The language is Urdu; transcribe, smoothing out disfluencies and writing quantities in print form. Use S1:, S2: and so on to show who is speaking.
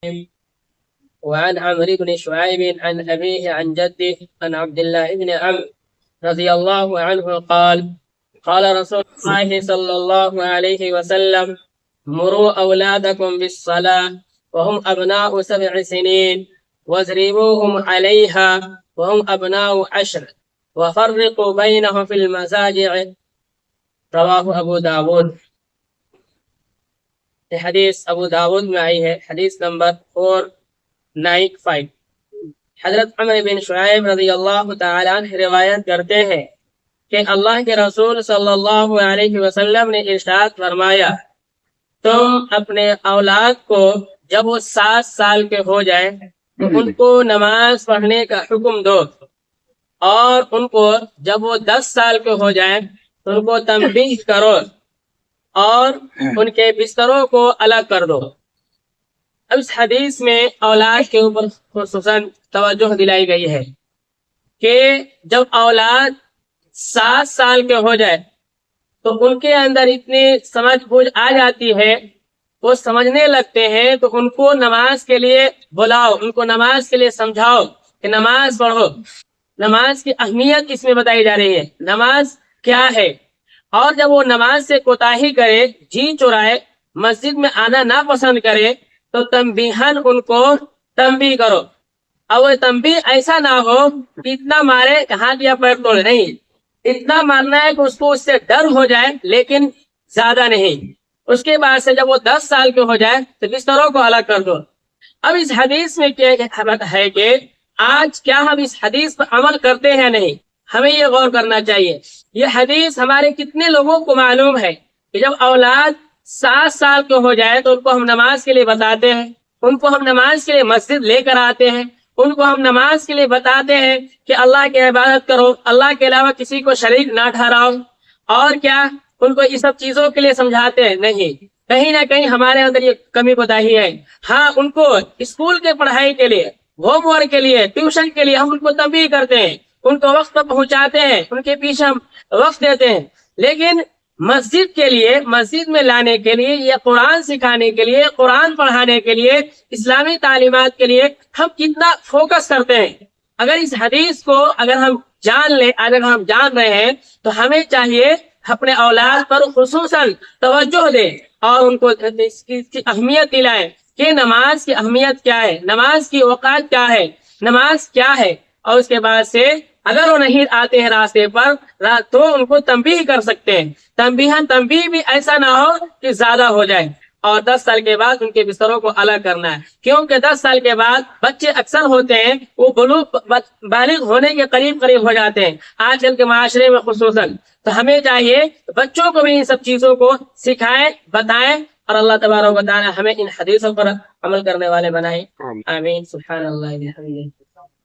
S1: وعن عمرو بن شعيب عن أبيه عن جده عن عبد الله بن عمرو رضي الله عنه قال قال رسول الله صلى الله عليه وسلم مروا أولادكم بالصلاة وهم أبناء 7 سنين واضربوهم عليها وهم أبناء 10 وفرقوا بينهم في المزاجع رواه أبو داود. حدیث ابو داود میں آئی ہے، حدیث نمبر 495۔ حضرت عمر بن شعیب رضی اللہ تعالیٰ عنہ روایت کرتے ہیں کہ اللہ کے رسول صلی اللہ علیہ وسلم نے ارشاد فرمایا، تم اپنے اولاد کو جب وہ 7 سال کے ہو جائیں تو ان کو نماز پڑھنے کا حکم دو، اور ان کو جب وہ 10 سال کے ہو جائیں تو ان کو تنبیہ کرو اور ان کے بستروں کو الگ کر دو۔ اب اس حدیث میں اولاد کے اوپر خصوصاً توجہ دلائی گئی ہے کہ جب اولاد 7 سال کے ہو جائے تو ان کے اندر اتنی سمجھ بوجھ آ جاتی ہے، وہ سمجھنے لگتے ہیں، تو ان کو نماز کے لیے بلاؤ، ان کو نماز کے لیے سمجھاؤ کہ نماز پڑھو۔ نماز کی اہمیت اس میں بتائی جا رہی ہے، نماز کیا ہے، اور جب وہ نماز سے کوتاہی کرے، جی چرائے، مسجد میں آنا نہ پسند کرے تو تنبیہاً ان کو تنبیہ کرو۔ اور وہ تنبیہ ایسا نہ ہو کہ اتنا مارے کہ ہاتھ یا پیر توڑے، نہیں، اتنا مارنا ہے کہ اس کو اس سے ڈر ہو جائے لیکن زیادہ نہیں۔ اس کے بعد سے جب وہ 10 سال کے ہو جائے تو بستروں کو الگ کر دو۔ اب اس حدیث میں کیا ہے کہ آج کیا ہم اس حدیث پر عمل کرتے ہیں؟ نہیں، ہمیں یہ غور کرنا چاہیے۔ یہ حدیث ہمارے کتنے لوگوں کو معلوم ہے کہ جب اولاد 7 سال کے ہو جائے تو ان کو ہم نماز کے لیے بتاتے ہیں، ان کو ہم نماز کے لیے مسجد لے کر آتے ہیں، ان کو ہم نماز کے لیے بتاتے ہیں کہ اللہ کی عبادت کرو، اللہ کے علاوہ کسی کو شریک نہ ٹھہراؤ، اور کیا ان کو یہ سب چیزوں کے لیے سمجھاتے ہیں؟ نہیں، کہیں نہ کہیں ہمارے اندر یہ کمی کوتاہی ہے۔ ہاں، ان کو اسکول کے پڑھائی کے لیے، ہوم ورک کے لیے، ٹیوشن کے لیے ہم ان کو تنبیہ کرتے ہیں، ان کو وقت پر پہنچاتے ہیں، ان کے پیچھے ہم وقت دیتے ہیں، لیکن مسجد کے لیے، مسجد میں لانے کے لیے، یا قرآن سکھانے کے لیے، قرآن پڑھانے کے لیے، اسلامی تعلیمات کے لیے ہم کتنا فوکس کرتے ہیں؟ اگر اس حدیث کو اگر ہم جان لیں، اگر ہم جان رہے ہیں تو ہمیں چاہیے اپنے اولاد پر خصوصاً توجہ دیں اور ان کو اس کی اہمیت دلائیں کہ نماز کی اہمیت کیا ہے، نماز کی اوقات کیا ہے، نماز کیا ہے، اور اس کے بعد سے اگر وہ نہیں آتے ہیں راستے پر تو ان کو تنبیہ کر سکتے ہیں۔ تنبیہ بھی ایسا نہ ہو کہ زیادہ ہو جائے، اور 10 سال کے بعد ان کے بستروں کو الگ کرنا ہے، کیونکہ 10 سال کے بعد بچے اکثر ہوتے ہیں وہ بالغ ہونے کے قریب ہو جاتے ہیں آج کل کے معاشرے میں خصوصاً۔ تو ہمیں چاہیے بچوں کو بھی ان سب چیزوں کو سکھائیں، بتائیں، اور اللہ تبارک و تعالی ہمیں ان حدیثوں پر عمل کرنے والے بنائیں۔ آمین۔ سبحان اللہ۔